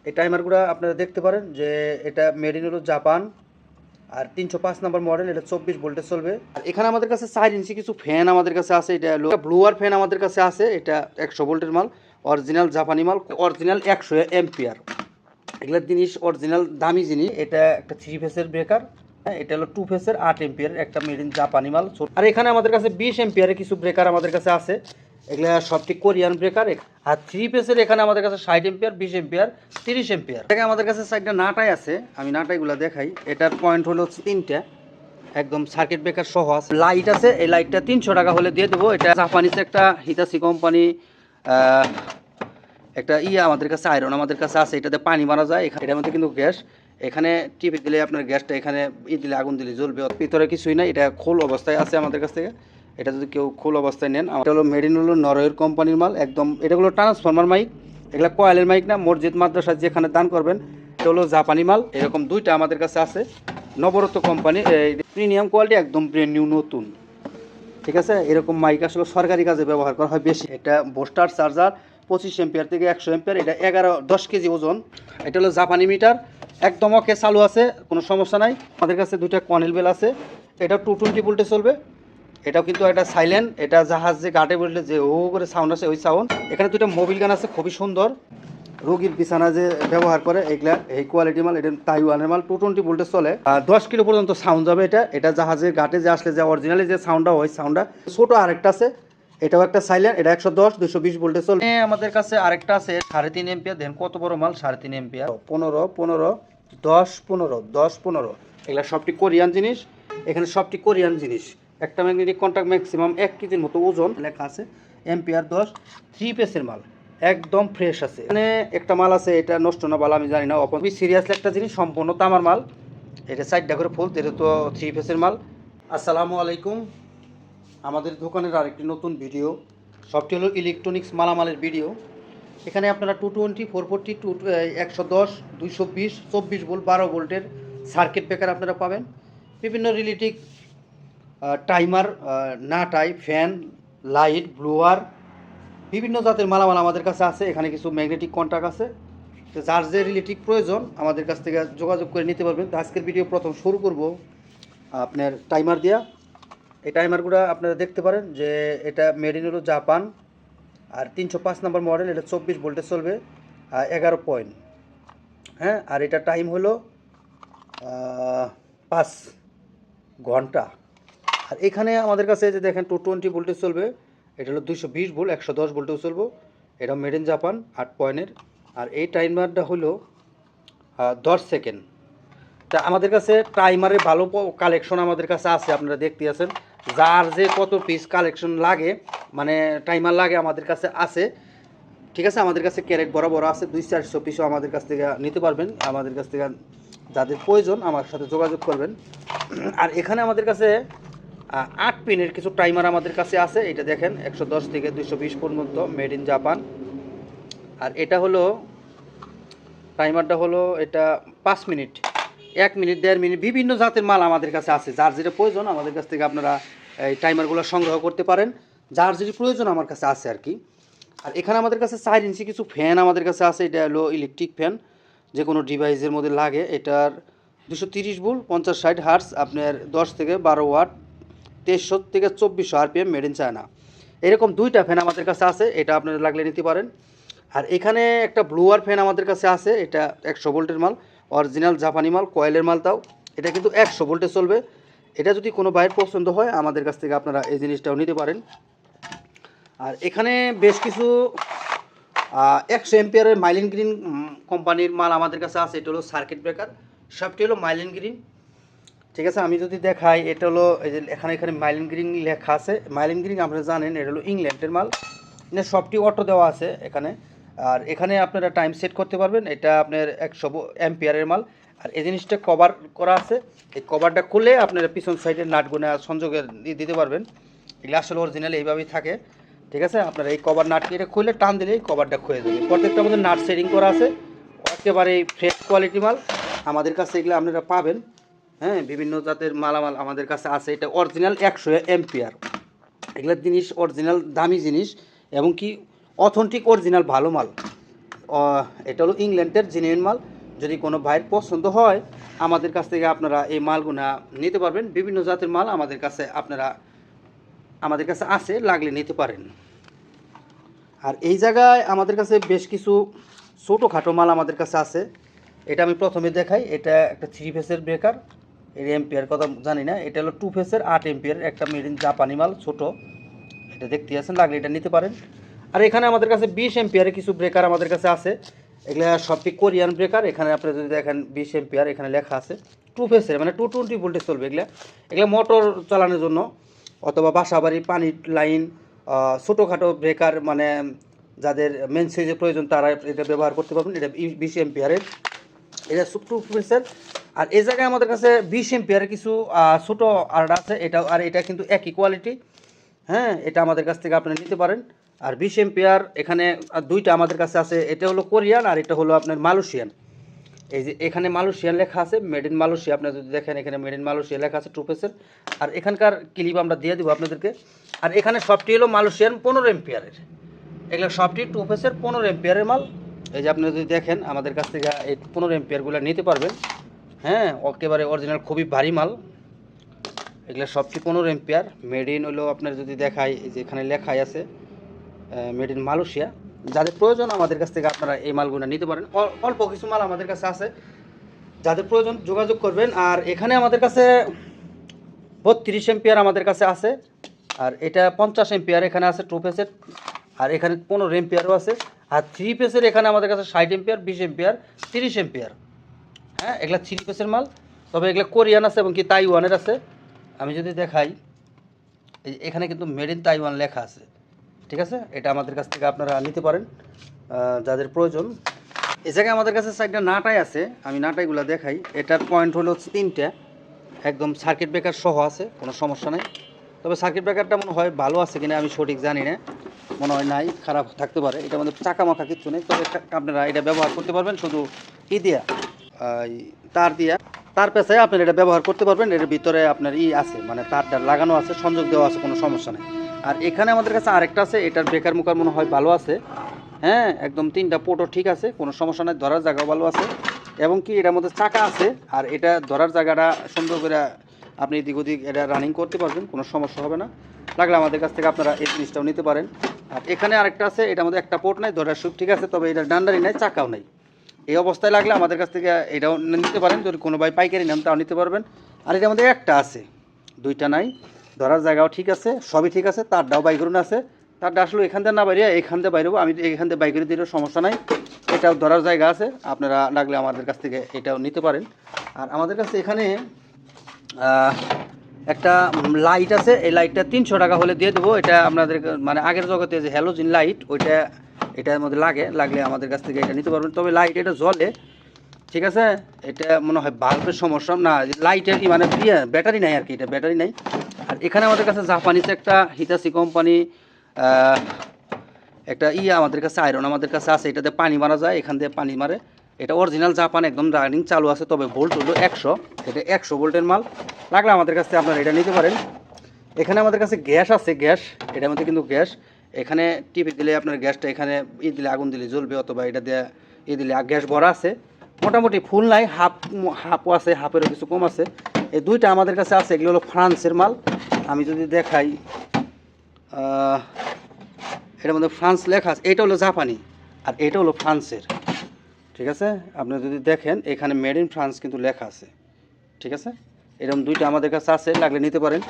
এই টাইমারগুলো আপনারা দেখতে পারেন যে এটা মেড ইন হলো জাপান, আর 305 নম্বর মডেল, এটা 24 ভোল্টে চলবে। আর এখানে আমাদের কাছে 4 ইঞ্চি কিছু ফ্যান আমাদের কাছে আছে, এটা ব্লুয়ার ফ্যান আমাদের কাছে আছে, এটা 100 ভোল্টের মাল, অরিজিনাল জাপানি মাল, অরিজিনাল 100 এম্পিয়ার। এগুলো জিনিস অরিজিনাল দামি জিনিস। এটা একটা 3 ফেসের ব্রেকার, হ্যাঁ, এটা হলো 2 ফেসের 8 এম্পিয়ার একটা মেড ইন জাপানি মাল। আর এখানে আমাদের কাছে 20 এম্পিয়ারের কিছু ব্রেকার আমাদের কাছে আছে, এগুলো সবটি কোরিয়ান ব্রেকার। আর 3 ফেসের এখানে আমাদের কাছে 60 এম্পিয়ার, 20 এম্পিয়ার, 30 এম্পিয়ার। এখানে আমাদের কাছে সাইডটা নাটাই আছে, আমি নাটাইগুলো দেখাই। এটার পয়েন্ট হলো 3টা, একদম সার্কিট ব্রেকার সহ আছে। লাইট আছে, এই লাইটটা 300 টাকা হলে দিয়ে দেবো। এটা জাপানিজ একটা হিতাসি কোম্পানি একটা আমাদের কাছে আয়রন আমাদের কাছে আছে, এটাতে পানি মারা যায়। এটার মধ্যে কিন্তু গ্যাস, এখানে টিপে দিলে আপনার গ্যাসটা এখানে দিলে আগুন দিলে জ্বলবে, ভিতরে কিছুই না। এটা খোল অবস্থায় আছে আমাদের কাছ থেকে, এটা যদি কেউ খোল অবস্থায় নেন। এটা হলো মেড ইন হলো নরওয়ের কোম্পানির মাল, একদম। এটা হলো ট্রান্সফরমার মাইক, এগুলো কয়েলের মাইক না, মসজিদ মাদ্রাসা যেখানে দান করবেন। এটা হলো জাপানি মাল, এরকম 2টা আমাদের কাছে আছে, নবরত্ন কোম্পানি, প্রিমিয়াম কোয়ালিটি, একদম ব্র্যান্ড নিউ, নতুন। ঠিক আছে, এরকম মাইক আসলে সরকারি কাজে ব্যবহার করা হয় বেশি। এটা বুস্টার চার্জার 25 এম্পিয়ার থেকে 100 এম্পিয়ার, এটা 10 কেজি ওজন। এটা হলো জাপানি মিটার, একদম ওকে, চালু আছে, কোনো সমস্যা নাই। আমাদের কাছে 2টা কয়েল বেল আছে, এটা 220 ভোল্টে চলবে। এটাও কিন্তু একটা সাইলেন্ট, এটা জাহাজ যে গাটে বললে যে ও করে সাউন্ড আছে, ওই সাউন্ড। এখানে 2টা মোবিল গান আছে, খুবই সুন্দর, রোগীর বিছানা যে ব্যবহার করে, এগুলা এই কোয়ালিটি মাল। এটা তাইওয়ানের মাল, 220 ভোল্টে চলে, আর 10 কিলো পর্যন্ত সাউন্ড যাবে। এটা জাহাজের ঘাটে যে আসলে যে অরিজিনালি যে সাউন্ডটা হয়, সাউন্ডটা। ছোট আরেকটা আছে, এটাও একটা সাইলেন্ট, এটা 110 220 ভোল্টে চলে। আমাদের কাছে আরেকটা আছে 3.5 এম্পিয়ার, দেন কত বড় মাল, 3.5 এম্পিয়ার, 15 15 10 15 10 15, এগুলা সবটি কোরিয়ান জিনিস। এখানে সবটি কোরিয়ান জিনিস। একটা ম্যাগনেটিক কন্ট্যাক্ট ম্যাক্সিমাম 1 কেজির মতো ওজন লেখা আছে, এম্পিয়ার 10, 3 পেসের মাল, একদম ফ্রেশ আছে। এখানে একটা মাল আছে, এটা নষ্ট না ভালো আমি জানি না, খুবই সিরিয়াসলি একটা জিনিস, সম্পূর্ণ তামার মাল। এটা 4টা করে ফুল, এটা তো 3 ফেসের মাল। আসসালামু আলাইকুম, আমাদের দোকানের আরেকটি নতুন ভিডিও। সবটি হলো ইলেকট্রনিক্স মালামালের ভিডিও। এখানে আপনারা 220 440 110 220 24 ভোল্ট 12 ভোল্টের সার্কিট ব্রেকার আপনারা পাবেন। বিভিন্ন রিলেটিভ টাইমার, নাটাই, ফ্যান, লাইট, ব্লোয়ার, বিভিন্ন জাতের মালামাল আমাদের কাছে আছে। এখানে কিছু ম্যাগনেটিক কন্ট্যাক্ট আছে, তো যার যে রিলেটিভ প্রয়োজন আমাদের কাছ থেকে যোগাযোগ করে নিতে পারবেন। তো আজকের ভিডিও প্রথম শুরু করব আপনার টাইমার দিয়া। এই টাইমারগুলো আপনারা দেখতে পারেন যে এটা মেড ইন হলো জাপান, আর 305 নম্বর মডেল, এটা 24 ভোল্টে চলবে, 11 পয়েন্ট, হ্যাঁ। আর এটা টাইম হলো 5 ঘন্টা। আর এখানে আমাদের কাছে যে দেখেন 220 ভোল্টে চলবে, এটা হলো 220 ভোল্ট, 110 ভোল্টেও চলবো, এটা মেড ইন জাপান, 8 পয়েন্টের। আর এই টাইমারটা হলো 10 সেকেন্ড। তা আমাদের কাছে টাইমারের ভালো কালেকশন আমাদের কাছে আছে, আপনারা দেখতে আছেন। যার যে কত পিস কালেকশন লাগে, মানে টাইমার লাগে, আমাদের কাছে আছে। ঠিক আছে, আমাদের কাছে ক্যারেট বরাবর আছে, 200-400 পিসও আমাদের কাছ থেকে নিতে পারবেন। আমাদের কাছ থেকে যাদের প্রয়োজন আমার সাথে যোগাযোগ করবেন। আর এখানে আমাদের কাছে 8 পিনের কিছু টাইমার আমাদের কাছে আছে, এটা দেখেন 110 থেকে 220 পর্যন্ত, মেড ইন জাপান। আর এটা হলো টাইমারটা হলো এটা 5 মিনিট, 1 মিনিট, 1.5 মিনিট, বিভিন্ন জাতের মাল আমাদের কাছে আছে। যার যেটা প্রয়োজন আমাদের কাছ থেকে আপনারা এই টাইমারগুলো সংগ্রহ করতে পারেন, যার যেটা প্রয়োজন আমার কাছে আছে আর কি। আর এখানে আমাদের কাছে 4 ইঞ্চি কিছু ফ্যান আমাদের কাছে আছে, এটা হলো ইলেকট্রিক ফ্যান, যে কোনো ডিভাইসের মধ্যে লাগে। এটার 230 ভোল্ট, 50-60 হার্টজ, আপনার 10 থেকে 12 ওয়াট, 2300 থেকে 2400 আরপিএম, মেড ইন চায়না। এরকম 2টা ফ্যান আমাদের কাছে আছে, এটা আপনারা লাগলে নিতে পারেন। আর এখানে একটা ব্লুয়ার ফ্যান আমাদের কাছে আছে, এটা 100 ভোল্টের মাল, অরিজিনাল জাপানি মাল, কয়েলের মাল, তাও এটা কিন্তু 100 ভোল্টে চলবে। এটা যদি কোনো ভাইয়ের পছন্দ হয় আমাদের কাছ থেকে আপনারা এই জিনিসটাও নিতে পারেন। আর এখানে বেশ কিছু 100 এম্পিয়ারের মাইলিন গ্রিন কোম্পানির মাল আমাদের কাছে আছে, এটা হলো সার্কিট ব্রেকার, সবটি হলো মাইলিন গ্রিন। ঠিক আছে, আমি যদি দেখাই, এটা হলো এই যে এখানে এখানে মাইলিন গ্রিন লেখা আছে। মাইলিন গ্রিন আপনারা জানেন, এটা হলো ইংল্যান্ডের মাল, এটা সবটি অটো দেওয়া আছে এখানে। আর এখানে আপনারা টাইম সেট করতে পারবেন, এটা আপনার 100 এম্পিয়ারের মাল। আর এই জিনিসটা কভার করা আছে, এই কভারটা খুলে আপনারা পিছন সাইডের নাটগুনা সংযোগে দিতে পারবেন। এগুলো আসলে অরিজিনাল এইভাবেই থাকে। ঠিক আছে, আপনারা এই কভার নাট এটা খুলে টান দিলেই কভারটা খুলে যাবে। প্রত্যেকটা আমাদের নাট সেটিং করা আছে, একেবারে ফ্রেশ কোয়ালিটি মাল আমাদের কাছে এগুলো আপনারা পাবেন। হ্যাঁ, বিভিন্ন জাতের মালামাল আমাদের কাছে আছে, এটা অরিজিনাল 100 এম্পিয়ার। এগুলোর জিনিস অরিজিনাল দামি জিনিস, এবং কি অথেন্টিক অরিজিনাল ভালো মাল। এটা হলো ইংল্যান্ডের জেনুইন মাল। যদি কোনো ভাইয়ের পছন্দ হয় আমাদের কাছ থেকে আপনারা এই মালগুলা নিতে পারবেন। বিভিন্ন জাতের মাল আমাদের কাছে আছে, লাগলে নিতে পারেন। আর এই জায়গায় আমাদের কাছে বেশ কিছু ছোটোখাটো মাল আমাদের কাছে আছে। এটা আমি প্রথমে দেখাই। এটা একটা 3 ফেসের ব্রেকার, এর এম্পিয়ার কথা জানি না। এটা হলো 2 ফেসের 8 এম্পিয়ার একটা মেড ইন জাপানি মাল, ছোট। এটা দেখতে আছেন, লাগলে এটা নিতে পারেন। আর এখানে আমাদের কাছে 20 এম্পিয়ারের কিছু ব্রেকার আমাদের কাছে আছে। এগুলো সবটি কোরিয়ান ব্রেকার। এখানে আপনারা যদি দেখেন 20 এম্পিয়ার এখানে লেখা আছে। 2 ফেসের মানে 220 ভোল্টে চলবে। এগুলো মোটর চালানোর জন্য অথবা বাসাবাড়ি পানির লাইন, ছোটোখাটো ব্রেকার মানে যাদের মেন সুইচের প্রয়োজন তারা এটা ব্যবহার করতে পারবেন। এটা 20 এম্পিয়ারের, এটা 2 ফেসের। আর এই জায়গায় আমাদের কাছে 20 এম্পিয়ারের কিছু ছোটো আর আছে। এটা কিন্তু একই কোয়ালিটি। হ্যাঁ, এটা আমাদের কাছ থেকে আপনারা নিতে পারেন। আর 20 এম্পিয়ার এখানে দুইটা আমাদের কাছে আছে। এটা হলো কোরিয়ান আর এটা হলো আপনার মালয়েশিয়ান। এই যে এখানে মালয়েশিয়ান লেখা আছে, মেড ইন মালয়েশিয়া। আপনারা যদি দেখেন এখানে মেড ইন মালয়েশিয়া লেখা আছে 2 ফেসের। আর এখানকার ক্লিপ আমরা দিয়ে দেবো আপনাদেরকে। আর এখানে সবটি হলো মালয়েশিয়ান 15 এম্পিয়ারের। এগুলো সবটি 2 ফেসের 15 এম্পিয়ারের মাল। এই যে আপনারা যদি দেখেন আমাদের কাছ থেকে এই 15 এম্পিয়ারগুলো নিতে পারবেন। হ্যাঁ, একেবারে অরিজিনাল, খুবই ভারী মাল। এগুলো সবটি 15 এম্পিয়ার। মেড ইন হলো আপনার যদি দেখাই, এই যে এখানে লেখাই আছে মেড ইন মালয়েশিয়া। যাদের প্রয়োজন আমাদের কাছ থেকে আপনারা এই মালগুলো নিতে পারেন। অল্প কিছু মাল আমাদের কাছে আছে, যাদের প্রয়োজন যোগাযোগ করবেন। আর এখানে আমাদের কাছে 32 এম্পিয়ার আমাদের কাছে আছে। আর এটা 50 এম্পিয়ার এখানে আছে 2 ফেসের। আর এখানে 15 এম্পিয়ারও আছে। আর 3 ফেসের এখানে আমাদের কাছে 60 এম্পিয়ার, 20 এম্পিয়ার, 30 এম্পিয়ার। হ্যাঁ, এগুলা 3 ফেসের মাল। তবে এগুলো কোরিয়ান আছে এবং কি তাইওয়ানের আছে। আমি যদি দেখাই, এখানে কিন্তু মেড ইন তাইওয়ান লেখা আছে। ঠিক আছে, এটা আমাদের কাছ থেকে আপনারা নিতে পারেন যাদের প্রয়োজন। এই জায়গায় আমাদের কাছে 4টা নাটাই আছে। আমি নাটাইগুলো দেখাই। এটার পয়েন্ট হলো 3টা, একদম সার্কিট ব্রেকার সহ আছে, কোনো সমস্যা নেই। তবে সার্কিট ব্রেকারটা মনে হয় ভালো আছে কিনা আমি সঠিক জানি না, মনে হয় নাই, খারাপ থাকতে পারে। এটা আমাদের চাকা মাখা কিচ্ছু নেই। তবে আপনারা এটা ব্যবহার করতে পারবেন শুধু দিয়া তার পেছায় আপনারা এটা ব্যবহার করতে পারবেন। এর ভিতরে আপনার আছে, মানে তারটা লাগানো আছে, সংযোগ দেওয়া আছে, কোনো সমস্যা নেই। আর এখানে আমাদের কাছে আরেকটা আছে, এটার ব্রেকার মুখার মনে হয় ভালো আছে। হ্যাঁ, একদম 3টা পোর্টও ঠিক আছে, কোনো সমস্যা নেই, ধরার জায়গাও ভালো আছে। এবং কি এটার মধ্যে চাকা আছে। আর এটা ধরার জায়গাটা সুন্দর করে আপনি এদিক ওদিক এটা রানিং করতে পারবেন, কোনো সমস্যা হবে না। লাগলে আমাদের কাছ থেকে আপনারা এই জিনিসটাও নিতে পারেন। আর এখানে আরেকটা আছে, এটার মধ্যে একটা পোর্ট নাই, ধরার সুখ ঠিক আছে, তবে এটা ডান্ডারি নাই, চাকাও নাই। এই অবস্থায় লাগলে আমাদের কাছ থেকে এটাও নিতে পারেন। যদি কোনো ভাই পাইকারি নেন তাও নিতে পারবেন। আর এটার মধ্যে একটা আছে, 2টা নাই, ধরার জায়গাও ঠিক আছে, সবই ঠিক আছে। তারটাও বাইকরুন আছে। তারটা আসলে এখান থেকে না বাইরে এখান থেকে বাইরেবো, আমি এখান থেকে বাইকরে দিলেও সমস্যা নাই। এটাও ধরার জায়গা আছে, আপনারা লাগলে আমাদের কাছ থেকে এটাও নিতে পারেন। আর আমাদের কাছে এখানে একটা লাইট আছে। এই লাইটটা 300 টাকা হলে দিয়ে দেবো। এটা আপনাদের মানে আগের জগতে যে হ্যালোজিন লাইট, ওইটা এটার মধ্যে লাগলে আমাদের কাছ থেকে এটা নিতে পারবেন। তবে লাইট এটা জ্বলে, ঠিক আছে। এটা মনে হয় বাল্বের সমস্যা না, লাইটের কি মানে ব্যাটারি নাই আর কি, এটা ব্যাটারি নাই। আর এখানে আমাদের কাছে জাপানিজ একটা হিতাচি কোম্পানি একটা আমাদের কাছে আয়রন আমাদের কাছে আছে। এটাতে পানি মারা যায়, এখান থেকে পানি মারে। এটা অরিজিনাল জাপান, একদম রানিং চালু আছে। তবে ভোল্ট হলো 100, এটা 100 ভোল্টের মাল। লাগলে আমাদের কাছে আপনারা এটা নিতে পারেন। এখানে আমাদের কাছে গ্যাস আছে, গ্যাস, এটার মধ্যে কিন্তু গ্যাস। এখানে টিপে দিলে আপনার গ্যাসটা এখানে দিলে আগুন দিলে জ্বলবে, অথবা এটা দিয়ে দিলে গ্যাস ভরা আছে। মোটামুটি ফুল নাই, হাফও আছে, হাফেরও কিছু কম আছে। এই 2টা আমাদের কাছে আছে। এগুলো হলো ফ্রান্সের মাল। আমি যদি দেখাই, এটার মধ্যে ফ্রান্স লেখা আছে। এটা হলো জাপানি আর এটা হলো ফ্রান্সের। ঠিক আছে, আপনি যদি দেখেন এখানে মেড ইন ফ্রান্স কিন্তু লেখা আছে। ঠিক আছে, এরকম 2টা আমাদের কাছে আছে, লাগলে নিতে পারেন।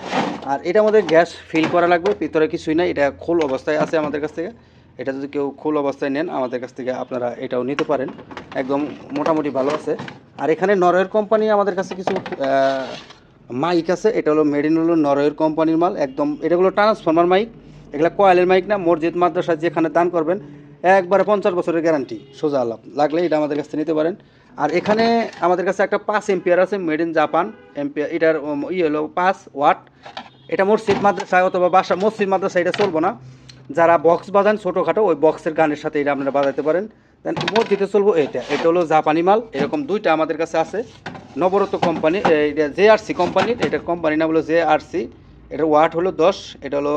আর এটা আমাদের গ্যাস ফিল করা লাগবে, ভিতরে কিছুই নাই, এটা খোল অবস্থায় আছে আমাদের কাছ থেকে। এটা যদি কেউ খোল অবস্থায় নেন আমাদের কাছ থেকে আপনারা এটাও নিতে পারেন, একদম মোটামুটি ভালো আছে। আর এখানে নরওয়ের কোম্পানি আমাদের কাছে কিছু মাইক আছে। এটা হলো মেড ইন হলো নরওয়ের কোম্পানির মাল, একদম। এটা হলো ট্রান্সফর্মার মাইক, এগুলো কয়েলের মাইক না। মসজিদ মাদ্রাসা যেখানে দান করবেন একবারে 50 বছরের গ্যারান্টি, সোজা আলাপ। লাগলে এটা আমাদের কাছ থেকে নিতে পারেন। আর এখানে আমাদের কাছে একটা 5 এম্পিয়ার আছে, মেড ইন জাপান এম্পিয়ার। এটার হলো 5 ওয়াট। এটা মসজিদ মাদ্রাসায় অথবা মসজিদ মাদ্রাসা এটা চলবো না। যারা বক্স বাজান ছোটোখাটো, ওই বক্সের গানের সাথে এটা আপনারা বাজাতে পারেন। দেন মসজিদে চলবো এটা হলো জাপানি মাল। এরকম 2টা আমাদের কাছে আছে, নবরত্ন কোম্পানি, এটা JRC কোম্পানির। এটার কোম্পানির নাম হলো JRC। এটার ওয়াট হলো 10। এটা হলো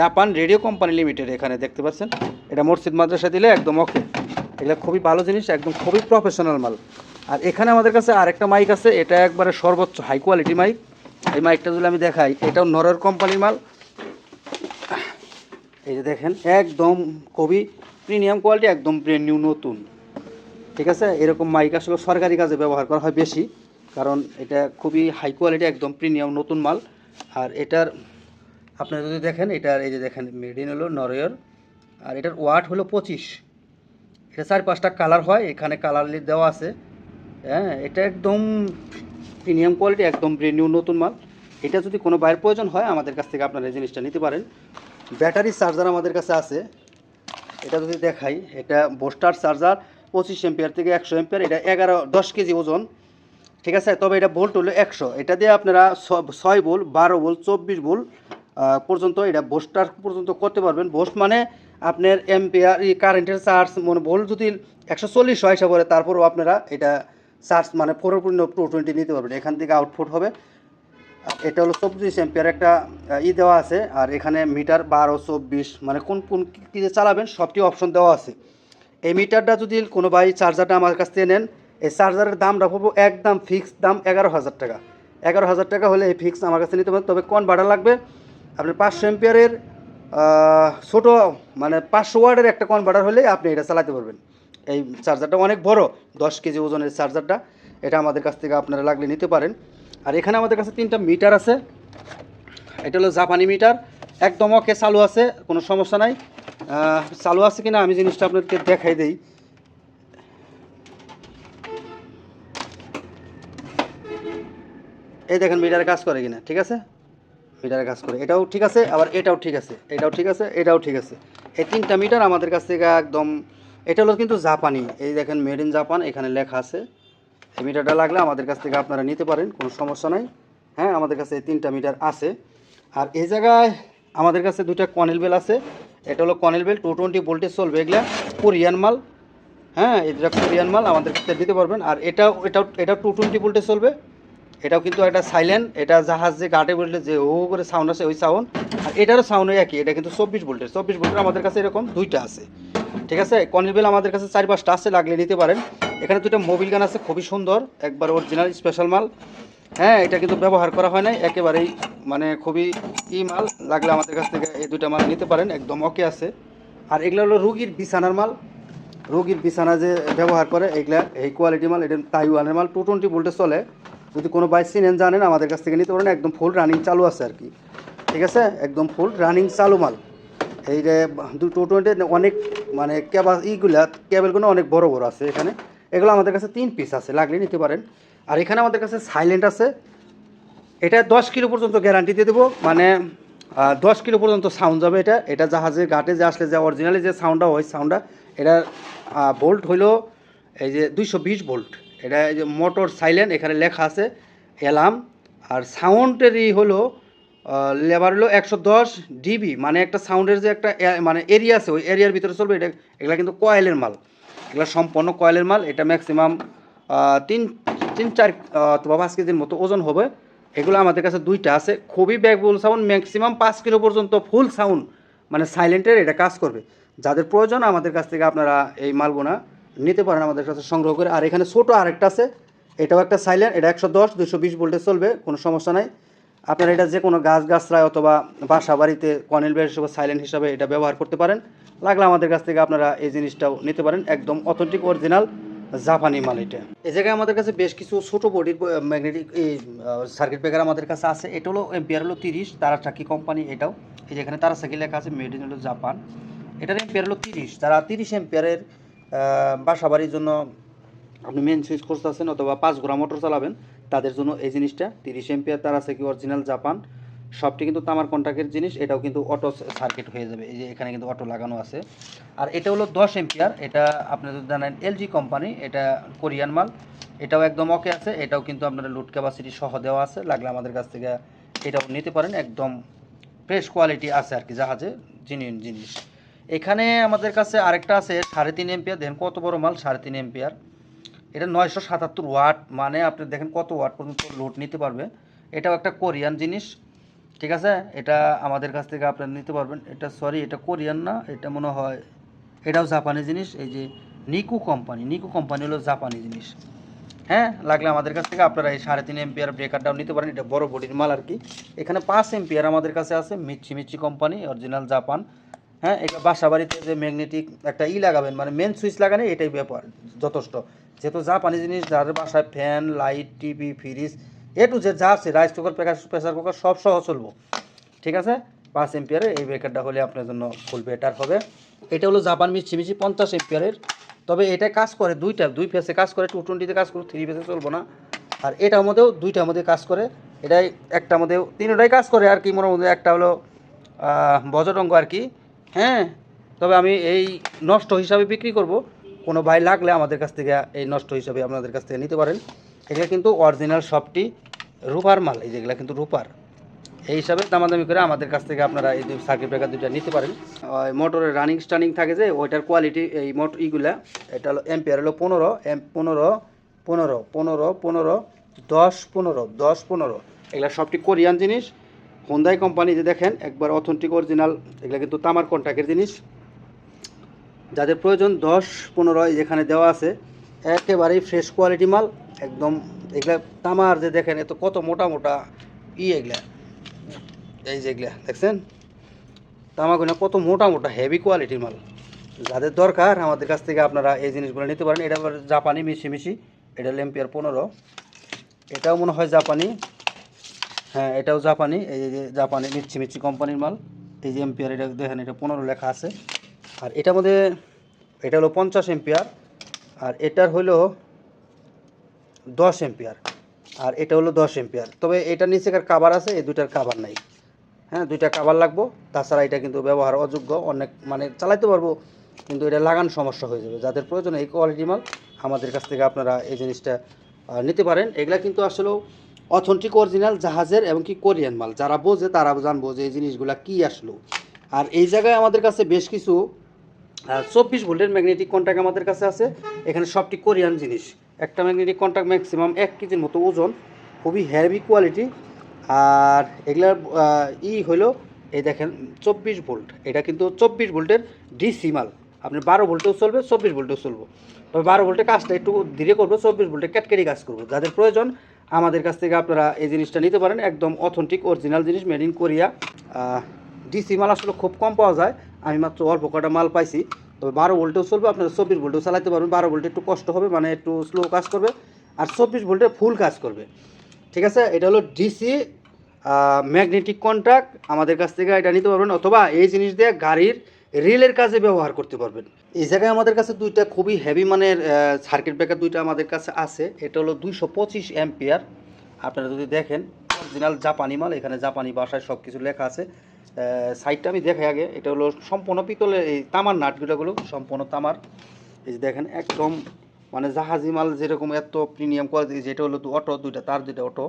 জাপান রেডিও কোম্পানি লিমিটেড, এখানে দেখতে পাচ্ছেন। এটা মসজিদ মাদ্রাসা দিলে একদম ওকে। এগুলো খুবই ভালো জিনিস, একদম খুবই প্রফেশনাল মাল। আর এখানে আমাদের কাছে আরেকটা মাইক আছে, এটা একবারে সর্বোচ্চ হাই কোয়ালিটি মাইক। এই মাইকটা যদি আমি দেখাই, এটাও নরওয়ের কোম্পানির মাল। এই যে দেখেন, একদম খুবই প্রিমিয়াম কোয়ালিটি, একদম ব্র্যান্ড নিউ নতুন। ঠিক আছে, এরকম মাইক আসলে সরকারি কাজে ব্যবহার করা হয় বেশি, কারণ এটা খুবই হাই কোয়ালিটি, একদম প্রিমিয়াম নতুন মাল। আর এটার আপনারা যদি দেখেন, এটার এই যে দেখেন মেড ইন হলো নরওয়ের, আর এটার ওয়াট হলো 25। এটা 4-5টা কালার হয়, এখানে কালার দেওয়া আছে। হ্যাঁ, এটা একদম প্রিমিয়াম কোয়ালিটি, একদম ব্র্যান্ড নিউ নতুন মাল। এটা যদি কোনো বাইরের প্রয়োজন হয় আমাদের কাছ থেকে আপনারা এই জিনিসটা নিতে পারেন। ব্যাটারি চার্জার আমাদের কাছে আছে, এটা যদি দেখাই, এটা বোস্টার চার্জার 25 এম্পিয়ার থেকে 100 এম্পিয়ার। এটা 11-10 কেজি ওজন। ঠিক আছে, তবে এটা ভোল্ট হলো 100। এটা দিয়ে আপনারা 6 ভোল্ট, 12 ভোল্ট, 24 ভোল্ট পর্যন্ত এটা বোস্টার পর্যন্ত করতে পারবেন। বোস্ট মানে আপনার এম্পিয়ার কারেন্টের চার্জ মানে ভোল্ট যদি 140 হয় হিসাব করে, তারপরও আপনারা এটা চার্জ মানে পরিপূর্ণ 220 নিতে পারবেন। এখান থেকে আউটপুট হবে। এটা হলো 24 এম্পিয়ার একটা দেওয়া আছে। আর এখানে মিটার 12-24 মানে কোন কোন কী যে চালাবেন সবটি অপশন দেওয়া আছে। এই মিটারটা যদি কোনো ভাই চার্জারটা আমার কাছ থেকে নেন, এই চার্জারের দামটা পাবো একদম ফিক্সড দাম 11,000 টাকা। 11,000 টাকা হলে এই ফিক্স আমার কাছে নিতে পারেন। তবে কোন ভাড়া লাগবে আপনার 500 এম্পিয়ারের ছোটো মানে 500 ওয়াটের একটা কনভার্টার হলে আপনি এটা চালাতে পারবেন। এই চার্জারটা অনেক বড়, 10 কেজি ওজনের চার্জারটা। এটা আমাদের কাছ থেকে আপনারা লাগলে নিতে পারেন। আর এখানে আমাদের কাছে 3টা মিটার আছে। এটা হলো জাপানি মিটার, একদম ওকে, চালু আছে, কোনো সমস্যা নাই। চালু আছে কিনা আমি জিনিসটা আপনাদেরকে দেখাই দেই। এই দেখেন মিটারে কাজ করে কিনা। ঠিক আছে, মিটারে কাজ করে, এটাও ঠিক আছে, আবার এটাও ঠিক আছে, এটাও ঠিক আছে, এটাও ঠিক আছে। এই 3টা মিটার আমাদের কাছ থেকে একদম, এটা হলো কিন্তু জাপানি। এই দেখেন মেড ইন জাপান এখানে লেখা আছে। এই মিটারটা লাগলে আমাদের কাছ থেকে আপনারা নিতে পারেন, কোনো সমস্যা নাই। হ্যাঁ, আমাদের কাছে এই 3টা মিটার আছে। আর এই জায়গায় আমাদের কাছে 2টা কনেল বেল আছে। এটা হলো কনেল বেল, 220 ভোল্টেজ চলবে। এগুলা কোরিয়ান মাল। হ্যাঁ, এটা কোরিয়ান মাল, আমাদের কাছে দিতে পারবেন। আর এটাও 220 ভোল্টেজ চলবে। এটাও কিন্তু একটা সাইলেন্ট, এটা জাহাজ যে গাটে বললে যে ও করে সাউন্ড আসে, ওই সাউন্ড। আর এটারও সাউন্ড একই, এটা কিন্তু 24 ভোল্টের আমাদের কাছে এরকম 2টা আছে। ঠিক আছে, কনেল বেল আমাদের কাছে 4-5টা আছে, লাগলে নিতে পারেন। এখানে 2টা মোবিল গান আছে, খুবই সুন্দর, একবার অরিজিনাল স্পেশাল মাল। হ্যাঁ, এটা কিন্তু ব্যবহার করা হয় নাই, একেবারেই মানে খুবই মাল। লাগলে আমাদের কাছ থেকে এই 2টা মাল নিতে পারেন, একদম ওকে আছে। আর এগুলো হলো রুগীর বিছানার মাল, রোগীর বিছানা যে ব্যবহার করে, এগুলা এই কোয়ালিটি মাল। এটা তাইওয়ানের মাল, 220 ভোল্টে চলে। যদি কোনো বাইক চিনেন জানেন আমাদের কাছ থেকে নিতে পারেন, একদম ফুল রানিং চালু আছে আর কি। ঠিক আছে, একদম ফুল রানিং চালু মাল। এই যে 220 অনেক মানে কেবলগুলো অনেক বড় বড় আছে এখানে। এগুলো আমাদের কাছে 3 পিস আছে, লাগলে নিতে পারেন। আর এখানে আমাদের কাছে সাইলেন্ট আছে, এটা 10 কিলো পর্যন্ত গ্যারান্টি দিয়ে দেবো, মানে 10 কিলো পর্যন্ত সাউন্ড যাবে। এটা জাহাজের ঘাটে যে আসলে যে অরিজিনালি যে সাউন্ডটা হয়, সাউন্ডটা এটা ভোল্ট হইলো এই যে 220 ভোল্ট। এটা এই যে মোটর সাইলেন্ট, এখানে লেখা আছে অ্যালার্ম। আর সাউন্ডেরই হলো লেবার হলো 110 ডিবি, মানে একটা সাউন্ডের যে একটা মানে এরিয়া আছে, ওই এরিয়ার ভিতরে চলবে এটা। এগুলা কিন্তু কয়েলের মাল, এগুলো সম্পূর্ণ কয়েলের মাল। এটা ম্যাক্সিমাম 3-4 অথবা 5 কেজির মতো ওজন হবে। এগুলো আমাদের কাছে 2টা আছে, খুবই ব্যাকবুল সাউন্ড, ম্যাক্সিমাম 5 কিলো পর্যন্ত ফুল সাউন্ড মানে সাইলেন্টের এটা কাজ করবে। যাদের প্রয়োজন আমাদের কাছ থেকে আপনারা এই মালগুনা নিতে পারেন আমাদের কাছে সংগ্রহ করে। আর এখানে ছোটো আরেকটা আছে, এটাও একটা সাইলেন্ট, এটা 110-220 ভোল্টে চলবে, কোনো সমস্যা নাই। আপনারা এটা যে কোনো গাছগাছরায় অথবা বাসা বাড়িতে কনেল বেল হিসেবে সাইলেন্ট হিসাবে এটা ব্যবহার করতে পারেন। লাগলে আমাদের কাছ থেকে আপনারা এই জিনিসটাও নিতে পারেন, একদম অথেন্টিক অরিজিনাল জাপানি মাল এটা। এই জায়গায় আমাদের কাছে বেশ কিছু ছোটো বডির ম্যাগনেটিক এই সার্কিট ব্রেকার আমাদের কাছে আছে। এটা হলো এম্পিয়ার হলো 30, তারাসাকি কোম্পানি। এটাও এই যে এখানে তারাসাকি লেখা আছে, মেড ইন হলো জাপান। এটার এম্পিয়ার হলো 30। যারা 30 এম্পিয়ারের বাসা বাড়ির জন্য আপনি মেন সুইচ করতেছেন অথবা 5 ঘোড়া মোটর চালাবেন, তাদের জন্য এই জিনিসটা 30 এম্পিয়ার তারাসাকি অরিজিনাল জাপান। সবটি কিন্তু তামার কন্টাক্টের জিনিস। এটাও কিন্তু অটো সার্কিট হয়ে যাবে, এই যে এখানে কিন্তু অটো লাগানো আছে। আর এটা হলো 10 এম্পিয়ার, এটা আপনি যদি জানেন এলজি কোম্পানি, এটা কোরিয়ান মাল। এটাও একদম ওকে আছে, এটাও কিন্তু আপনার লোড ক্যাপাসিটি সহ দেওয়া আছে, লাগলে আমাদের কাছ থেকে এটাও নিতে পারেন, একদম ফ্রেশ কোয়ালিটি আছে আর কি, জাহাজে জেনুইন জিনিস। এখানে আমাদের কাছে আরেকটা আছে 3.5 এম্পিয়ার, দেখেন কত বড় মাল, 3.5 এম্পিয়ার। এটা 977 ওয়াট, মানে আপনি দেখেন কত ওয়াট পর্যন্ত লোড নিতে পারবে। এটাও একটা কোরিয়ান জিনিস। ঠিক আছে, এটা আমাদের কাছ থেকে আপনারা নিতে পারবেন। এটা সরি, এটা কোরিয়ান না, এটা মনে হয় এটাও জাপানি জিনিস। এই যে নিকু কোম্পানি হলো জাপানি জিনিস। হ্যাঁ, লাগলে আমাদের কাছ থেকে আপনারা এই 3.5 এম্পিয়ার ব্রেকারটাও নিতে পারেন। এটা বড় বডির মাল আর কি। এখানে 5 এম্পিয়ার আমাদের কাছে আছে, মিচ্ছি কোম্পানি, অরিজিনাল জাপান। হ্যাঁ, এটা বাসা বাড়িতে যে ম্যাগনেটিক একটা লাগাবেন, মানে মেন সুইচ লাগানো, এটাই ব্যাপার যথেষ্ট। যেহেতু জাপানি জিনিস, যাদের বাসায় fan, light, TV, fridge, to Z যা আছে, রাইস কুকার, প্রেসার কুকার সব সহ চলবো। ঠিক আছে, 5 এম্পিয়ারের এই ব্রেকারটা হলে আপনার জন্য ফুল বেটার হবে। এটা হলো জাপান মিচ্ছি 50 এম্পিয়ারের। তবে এটা কাজ করে দুই ফেসে কাজ করে, 220-তে কাজ করে, 3 ফেসে চলবো না। আর এটার মধ্যেও দুইটার মধ্যে কাজ করে, এটাই একটার মধ্যেও তিনটাই কাজ করে আর কি। মনের মধ্যে একটা হলো বজরঙ্গ আর কি। হ্যাঁ, তবে আমি এই নষ্ট হিসাবে বিক্রি করব। কোনো ভাই লাগলে আমাদের কাছ থেকে এই নষ্ট হিসাবে আপনাদের কাছ থেকে নিতে পারেন। এগুলো কিন্তু অরিজিনাল সবটি রূপার মাল, এই যেগুলো কিন্তু রূপার। এই হিসাবে দামাদামি করে আমাদের কাছ থেকে আপনারা এই সার্কিট ব্রেকার দুইটা নিতে পারেন। মোটরের রানিং স্টানিং থাকে যে, ওইটার কোয়ালিটি এই মোটর ইগুলা, এটা হলো এম্পিয়ার হলো 15 15 15 15 15 10 15 10 15। এগুলো সবটি কোরিয়ান জিনিস, হোন্দাই কোম্পানি। যে দেখেন একবার অথেন্টিক অরিজিনাল, এগুলো কিন্তু তামার কন্ট্যাক্টের জিনিস। যাদের প্রয়োজন 10 15 যেখানে দেওয়া আছে, একেবারেই ফ্রেশ কোয়ালিটি মাল একদম। এগুলা তামার, যে দেখেন এত কত মোটা মোটা এগুলা, এই যে এগুলা দেখছেন তামাগুনা কত মোটা মোটা হেভি কোয়ালিটির মাল। যাদের দরকার আমাদের কাছ থেকে আপনারা এই জিনিসগুলো নিতে পারেন। এটা জাপানি মিশি, এটা এম্পিয়ার 15। এটাও মনে হয় জাপানি, হ্যাঁ এটাও জাপানি। এই যে জাপানি মিচ্ছি কোম্পানির মাল। এই যে এম্পিয়ার, এটা দেখেন এটা 15 লেখা আছে। আর এটার মধ্যে এটা হলো 50 এম্পিয়ার, আর এটার হলো 10 এম্পিয়ার, আর এটা হলো 10 এম্পিয়ার। তবে এটার নিচেকার কাভার আছে, এই দুইটার কাভার নাই। হ্যাঁ, দুইটা কাভার লাগবো, তাছাড়া এটা কিন্তু ব্যবহার অযোগ্য। অনেক মানে চালাইতে পারবো, কিন্তু এটা লাগান সমস্যা হয়ে যাবে। যাদের প্রয়োজন এই কোয়ালিটি মাল, আমাদের কাছ থেকে আপনারা এই জিনিসটা নিতে পারেন। এগুলা কিন্তু আসলে অথেন্টিক অরিজিনাল জাহাজের এবং কি কোরিয়ান মাল। যারা বোঝে তারা জানবো যে এই জিনিসগুলা কী আসলো। আর এই জায়গায় আমাদের কাছে বেশ কিছু 24 ভোল্টের ম্যাগনেটিক কন্ট্যাক্ট আমাদের কাছে আছে। এখানে সবটি কোরিয়ান জিনিস। একটা ম্যাগনেটিক কন্ট্যাক্ট ম্যাক্সিমাম 1 কেজির মতো ওজন, খুবই হেভি কোয়ালিটি। আর এগুলার হলো এই দেখেন 24 ভোল্ট। এটা কিন্তু 24 ভোল্টের ডিসি মাল। আপনি 12 ভোল্টেও চলবে, 24 ভোল্টেও চলবো। তবে 12 ভোল্টের কাজটা একটু ধীরে করবো, 24 ভোল্টে ক্যাটকেরি কাজ করবো। যাদের প্রয়োজন আমাদের কাছ থেকে আপনারা এই জিনিসটা নিতে পারেন। একদম অথেন্টিক অরিজিনাল জিনিস, মেড ইন কোরিয়া। ডিসি মাল আসলে খুব কম পাওয়া যায়, আমি মাত্র অল্প কটা মাল পাইছি। তবে 12 ভোল্টেও চলবে, আপনারা 24 ভোল্টেও চালাতে পারবেন। 12 ভোল্টে একটু কষ্ট হবে, মানে একটু স্লো কাজ করবে, আর 24 ভোল্টে ফুল কাজ করবে। ঠিক আছে, এটা হলো ডিসি ম্যাগনেটিক কন্ট্যাক্ট। আমাদের কাছ থেকে এটা নিতে পারবেন, অথবা এই জিনিস দিয়ে গাড়ির রিলের কাজে ব্যবহার করতে পারবেন। এই জায়গায় আমাদের কাছে দুইটা খুবই হেভি মানের সার্কিট ব্রেকার দুইটা আমাদের কাছে আছে। এটা হলো 225 অ্যাম্পিয়ার। আপনারা যদি দেখেন অরিজিনাল জাপানি মাল, এখানে জাপানি ভাষায় সব কিছু লেখা আছে। সাইডটা আমি দেখাই আগে। এটা হলো সম্পূর্ণ পিতলের, এই তামার নাটগুলোগুলো সম্পূর্ণ তামার। এই যে দেখেন একদম মানে জাহাজি মাল যেরকম এত প্রিমিয়াম কোয়ালিটি। যেটা হলো অটো দুইটা, তার দুইটা অটো,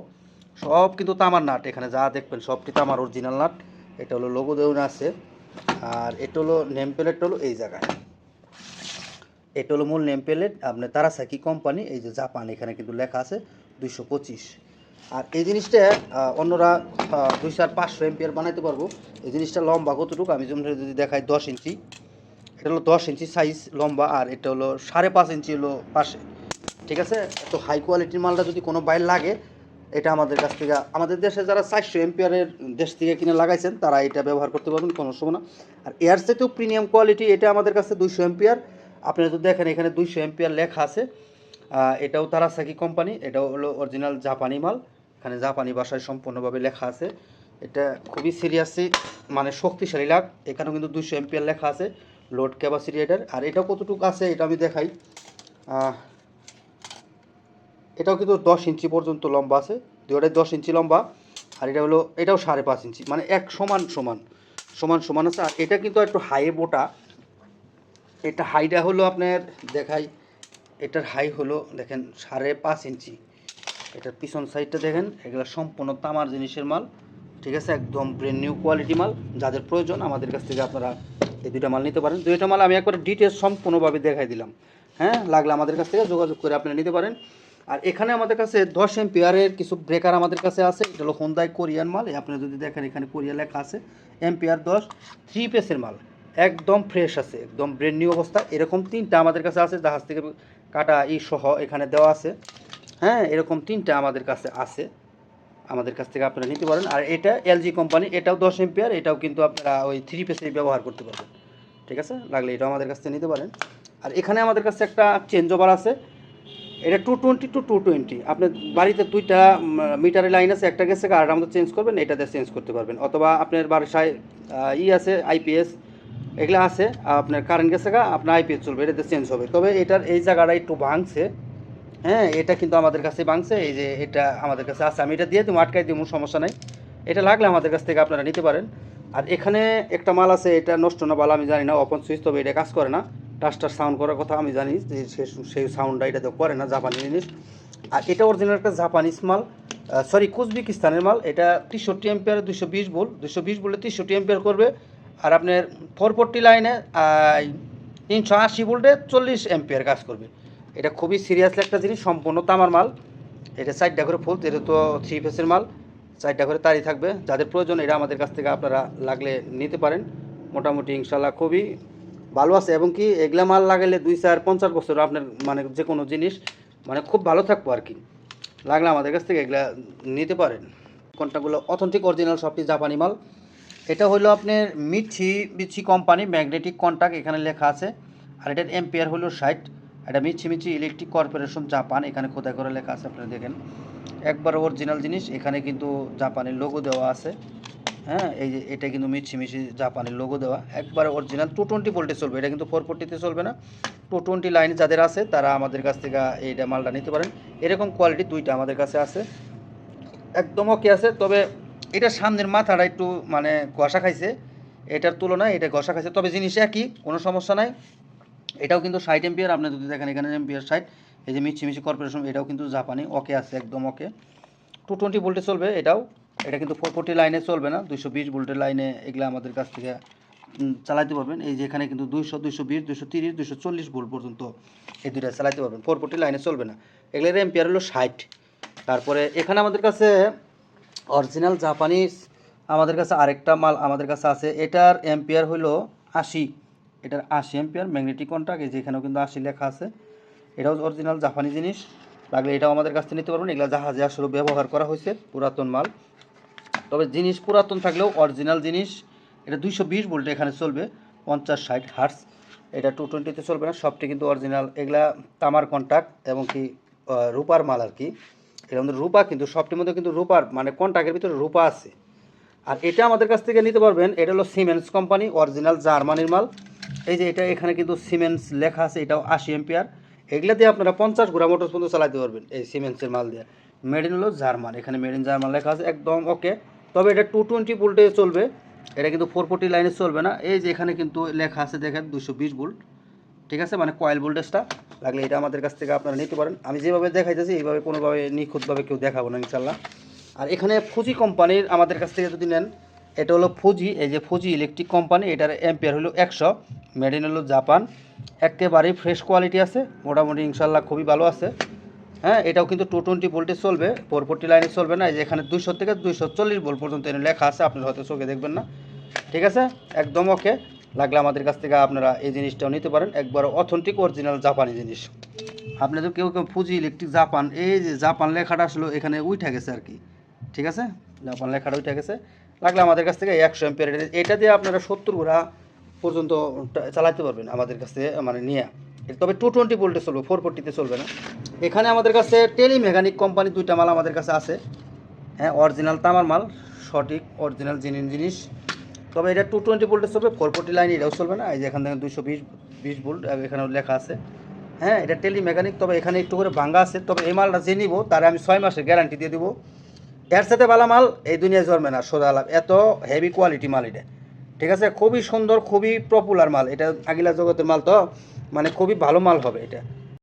সব কিন্তু তামার নাট। এখানে যা দেখবেন সবটি তামার অরিজিনাল নাট। এটা হলো লোগো দেওয়া আছে। আর এটা হলো নেম প্লেটটা হলো এই জায়গায়, এটা হলো মূল নেম প্লেট। আপনার তারাসাকি কোম্পানি, এই যে জাপান, এখানে কিন্তু লেখা আছে 225। আর এই জিনিসটা অন্যরা 2500 এম্পিয়ার বানাইতে পারবো। এই জিনিসটা লম্বা কতটুকু আমি যদি দেখাই, 10 ইঞ্চি। এটা হলো 10 ইঞ্চি সাইজ লম্বা, আর এটা হলো 5.5 ইঞ্চি হলো পাশে। ঠিক আছে, এত হাই কোয়ালিটির মালটা যদি কোনো বাইর লাগে, এটা আমাদের কাছ থেকে, আমাদের দেশে যারা 400 এম্পিয়ারের দেশ থেকে কিনে লাগাইছেন তারা এটা ব্যবহার করতে পারবেন, কোনো সময় না। আর এয়ার চেয়েও প্রিমিয়াম কোয়ালিটি এটা আমাদের কাছে 200 এম্পিয়ার। আপনারা যদি দেখেন এখানে 200 এম্পিয়ার লেখা আছে। এটাও তারাসাকি কোম্পানি, এটাও হলো অরিজিনাল জাপানি মাল। এখানে জাপানি ভাষায় সম্পূর্ণভাবে লেখা আছে। এটা খুবই সিরিয়াসলি মানে শক্তিশালী লাগ। এখানেও কিন্তু 200 এম্পিয়ার লেখা আছে লোড ক্যাপাসিটি এটার। আর এটাও কতটুকু আছে এটা আমি দেখাই। এটাও কিন্তু 10 ইঞ্চি পর্যন্ত লম্বা আছে, দুটোটাই 10 ইঞ্চি লম্বা। আর এটা হলো এটাও 5.5 ইঞ্চি, মানে এক সমান সমান আছে। আর এটা কিন্তু একটু হাইয়ে মোটা। এটা হাইটা হলো আপনার দেখাই, এটার হাই হলো দেখেন 5.5 ইঞ্চি। এটার পিছন সাইডটা দেখেন, এগুলো সম্পূর্ণ তামার জিনিসের মাল। ঠিক আছে, একদম ব্র্যান্ড নিউ কোয়ালিটি মাল। যাদের প্রয়োজন আমাদের কাছ থেকে আপনারা এই দুইটা মাল নিতে পারেন। দুইটা মাল আমি একবার ডিটেলস সম্পূর্ণভাবে দেখাই দিলাম। হ্যাঁ, লাগলে আমাদের কাছ থেকে যোগাযোগ করে আপনারা নিতে পারেন। আর এখানে আমাদের কাছে 10 এম্পিয়ারের কিছু ব্রেকার আমাদের কাছে আছে। এটা হলো হোন্দাই কোরিয়ান মাল। আপনারা যদি দেখেন এখানে কোরিয়া লেখা আছে। এম্পিয়ার 10 3 পেসের মাল, একদম ফ্রেশ আছে, একদম ব্র্যান্ড নিউ অবস্থা। এরকম 3টা আমাদের কাছে আছে, জাহাজ থেকে কাটা সহ এখানে দেওয়া আছে। হ্যাঁ, এরকম 3টা আমাদের কাছে আছে, আমাদের কাছ থেকে আপনারা নিতে পারেন। আর এটা এলজি কোম্পানি, এটাও 10 এম্পিয়ার, এটাও কিন্তু আপনারা ওই 3 পেসেই ব্যবহার করতে পারবেন। ঠিক আছে, লাগলে এটাও আমাদের কাছ থেকে নিতে পারেন। আর এখানে আমাদের কাছে একটা চেঞ্জ ওভার আছে, এটা 220 টু 220। আপনার বাড়িতে 2টা মিটারের লাইন আছে, একটা গেছে আর আমাদের চেঞ্জ করবেন, এটাতে চেঞ্জ করতে পারবেন। অথবা আপনার বাসায় আছে আইপিএস, এগুলো আছে, আপনার কারেন্ট গেছে আপনার আইপিএস চলবে, এটাতে চেঞ্জ হবে। তবে এটার এই জায়গাটা একটু ভাঙছে। হ্যাঁ, এটা কিন্তু আমাদের কাছে ভাঙছে, এই যে এটা আমাদের কাছে আছে, আমি এটা দিয়ে দিব, আটকাই দিব, সমস্যা নাই। এটা লাগলে আমাদের কাছ থেকে আপনারা নিতে পারেন। আর এখানে একটা মাল আছে, এটা নষ্ট না ভালো আমি জানি না, ওপেন সুইচ, তবে এটা কাজ করে না। টাস্টার সাউন্ড করার কথা আমি জানি যে সেই সাউন্ডটা এটাতে করে না, জাপানি জিনিস। আর এটা অরিজিনাল একটা জাপানিজ মাল, সরি কুজবেকিস্তানের মাল। এটা 63 এম্পিয়ার 220 ভোল্ট, 220 ভোল্টে 63 এম্পিয়ার করবে। আর আপনার 440 লাইনে 380 ভোল্টে 40 এম্পিয়ার কাজ করবে। এটা খুবই সিরিয়াসলি একটা জিনিস, সম্পূর্ণ তামার মাল। এটা 4টা করে ফুল, এটা তো 3 ফেসের মাল, 4টা করে তারই থাকবে। যাদের প্রয়োজন এটা আমাদের কাছ থেকে আপনারা লাগলে নিতে পারেন। মোটামুটি ইনশাল্লাহ খুবই ভালো আছে, এবং কি এগুলা মাল লাগাইলে 2-4-50 বছর আপনার মানে যে কোনো জিনিস মানে খুব ভালো থাকবো আর কি। লাগলে আমাদের কাছ থেকে এগুলা নিতে পারেন। কন্টাক্টগুলো অথেন্টিক অরিজিনাল, সবটি জাপানি মাল। এটা হলো আপনার মিছি কোম্পানি ম্যাগনেটিক কন্টাক্ট, এখানে লেখা আছে। আর এটার এম্পিয়ার হলো 60। এটা মিছি ইলেকট্রিক কর্পোরেশন জাপান, এখানে খোদাই করে লেখা আছে, আপনারা দেখেন একবার অরিজিনাল জিনিস। এখানে কিন্তু জাপানের লোগো দেওয়া আছে। হ্যাঁ, এই যে এটা কিন্তু মিছি জাপানের লোগো দেওয়া, একবার অরিজিনাল। 220 ভোল্টে চলবে, এটা কিন্তু 440-তে চলবে না। 220 লাইন যাদের আছে তারা আমাদের কাছ থেকে এইটা মালটা নিতে পারেন। এরকম কোয়ালিটি 2টা আমাদের কাছে আছে, একদম ওকে আছে। তবে এটা সামনের মাথাটা একটু মানে ঘষা খাইছে, এটার তুলনায় এটা ঘষা খাইছে, তবে জিনিস একই, কোনো সমস্যা নাই। এটাও কিন্তু 60 এম্পিয়ার, আপনি যদি দেখেন এখানে এম্পিয়ার 60। এই যে মিছি কর্পোরেশন, এটাও কিন্তু জাপানি, ওকে আছে, একদম ওকে। 220 ভোল্টে চলবে এটাও। এটা কিন্তু 440 লাইনে চলবে না, 220 ভোল্টের লাইনে এগুলো আমাদের কাছ থেকে চালাতে পারবেন। এই যে এখানে কিন্তু 200, 220, 230, 240 ভোল্ট পর্যন্ত এই দুইটা চালাতে পারবেন, 440 লাইনে চলবে না। এগুলোর এম্পিয়ার হলো 60। তারপরে এখানে আমাদের কাছে অরিজিনাল জাপানিজ আমাদের কাছে আরেকটা মাল আমাদের কাছে আছে, এটার এম্পিয়ার হলো 80। এটার 80 এম্পিয়ার ম্যাগনেটিক কন্টাক্ট, এই যে এখানেও কিন্তু 80 লেখা আছে। এটাও অরিজিনাল জাপানি জিনিস, লাগলে এটাও আমাদের কাছ থেকে নিতে পারবেন। এগুলো জাহাজে আসলে ব্যবহার করা হয়েছে, পুরাতন মাল। তবে জিনিস পুরাতন থাকলেও অরিজিনাল জিনিস। এটা 220 ভোল্টে এখানে চলবে, 50-60 হার্টস। এটা 220-তে চলবে না, সবটি কিন্তু অরিজিনাল। এগুলা তামার কন্টাক্ট এবং কি রূপার মাল আর কি। এর মধ্যে রূপা, কিন্তু সবটির মধ্যে কিন্তু রূপার মানে কন্টাক্টের ভিতরে রূপা আছে। আর এটা আমাদের কাছ থেকে নিতে পারবেন, এটা হলো সিমেন্স কোম্পানি, অরিজিনাল জার্মানির মাল। এই যে এটা এখানে কিন্তু সিমেন্স লেখা আছে, এটাও 80 এম্পিয়ার। এগুলা দিয়ে আপনারা 50 ঘোড়া মোটর পর্যন্ত চালাতে পারবেন এই সিমেন্সের মাল দিয়ে। মেড ইন হলো জার্মান, এখানে মেড ইন জার্মান লেখা আছে, একদম ওকে। তবে এটা 220 ভোল্টে চলবে, এটা কিন্তু 440 লাইনে চলবে না। এই যে এখানে কিন্তু লেখা আছে দেখেন 220 ভোল্ট, ঠিক আছে, মানে কয়েল ভোল্টেজটা। লাগলে এটা আমাদের কাছ থেকে আপনারা নিতে পারেন। আমি যেভাবে দেখাইতেছি এইভাবে কোনোভাবে নিখুঁতভাবে কেউ দেখাবো না ইনশাল্লাহ। আর এখানে ফুজি কোম্পানির আমাদের কাছ থেকে যদি নেন, এটা হলো ফুজি, এই যে ফুজি ইলেকট্রিক কোম্পানি, এটার এম্পিয়ার হলো 100, মেড ইন হলো জাপান। একেবারেই ফ্রেশ কোয়ালিটি আছে, মোটামুটি ইনশাল্লাহ খুবই ভালো আছে। হ্যাঁ, এটাও কিন্তু 220 ভোল্টে চলবে, 440 লাইনে চলবে না। এই যে এখানে 200 থেকে 240 ভোল্ট পর্যন্ত এনে লেখা আছে, আপনার হয়তো চোখে দেখবেন না। ঠিক আছে, একদম ওকে। লাগলে আমাদের কাছ থেকে আপনারা এই জিনিসটাও নিতে পারেন, একবার অথেন্টিক অরিজিনাল জাপানি জিনিস। আপনি তো কেউ ফুজি ইলেকট্রিক জাপান, এই যে জাপান লেখাটা আসলে এখানে উঠে গেছে আর কি। ঠিক আছে, জাপান লেখাটা উঠে গেছে। লাগলে আমাদের কাছ থেকে 100 এম্পিয়ার, এটা দিয়ে আপনারা 70 ঘোড়া পর্যন্ত চালাতে পারবেন আমাদের কাছ থেকে মানে নিয়ে। তবে 220 ভোল্টে চলবে, 440-তে চলবে না। এখানে আমাদের কাছে টেলি মেকানিক কোম্পানি 2টা মাল আমাদের কাছে আছে। হ্যাঁ, অরিজিনাল তামার মাল, সঠিক অরিজিনাল জিনিস। তবে এটা 220 ভোল্টে চলবে, 440 লাইন এটাও চলবে না। এই যে এখান থেকে 220 ভোল্ট এখানেও লেখা আছে। হ্যাঁ, এটা টেলি মেকানিক, তবে এখানে একটু করে ভাঙ্গা আছে। তবে এই মালটা যে নিব তারা আমি 6 মাসের গ্যারান্টি দিয়ে দেবো। এর সাথে ভালো মাল এই দুনিয়ায় জন্মে না, সোজা লাভ, এত হেভি কোয়ালিটি মাল এটা। ঠিক আছে, খুবই সুন্দর, খুবই পপুলার মাল এটা, আগিলা জগতের মাল তো, মানে খুবই ভালো মাল হবে এটা।